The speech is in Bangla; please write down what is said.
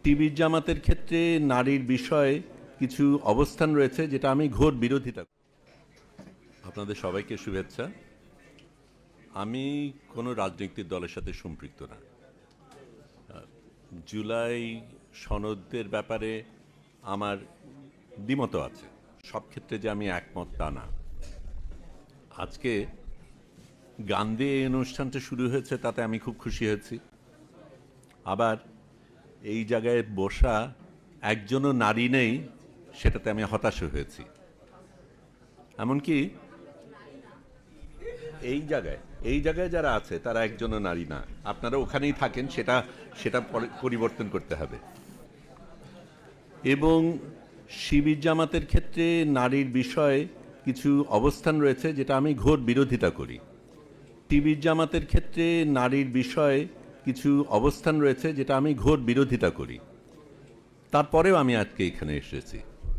টিবির জামাতের ক্ষেত্রে নারীর বিষয়ে কিছু অবস্থান রয়েছে যেটা আমি ঘোর বিরোধিতা। আপনাদের সবাইকে শুভেচ্ছা। আমি কোনো রাজনৈতিক দলের সাথে সম্পৃক্ত না। জুলাই সনদের ব্যাপারে আমার দ্বিমত আছে, সব ক্ষেত্রে যে আমি একমত তা না। আজকে গান দিয়ে এই অনুষ্ঠানটা শুরু হয়েছে, তাতে আমি খুব খুশি হয়েছি। আবার এই জায়গায় বসা একজনও নারী নেই, সেটাতে আমি হতাশ হয়েছি। এমনকি এই জায়গায় যারা আছে তারা একজনও নারী না। আপনারা ওখানেই থাকেন, সেটা পরিবর্তন করতে হবে। এবং শিবির জামাতের ক্ষেত্রে নারীর বিষয়ে কিছু অবস্থান রয়েছে যেটা আমি ঘোর বিরোধিতা করি। শিবির জামাতের ক্ষেত্রে নারীর বিষয়ে কিছু অবস্থান রয়েছে যেটা আমি ঘোর বিরোধিতা করি। তারপরেও আমি আজকে এখানে এসেছি।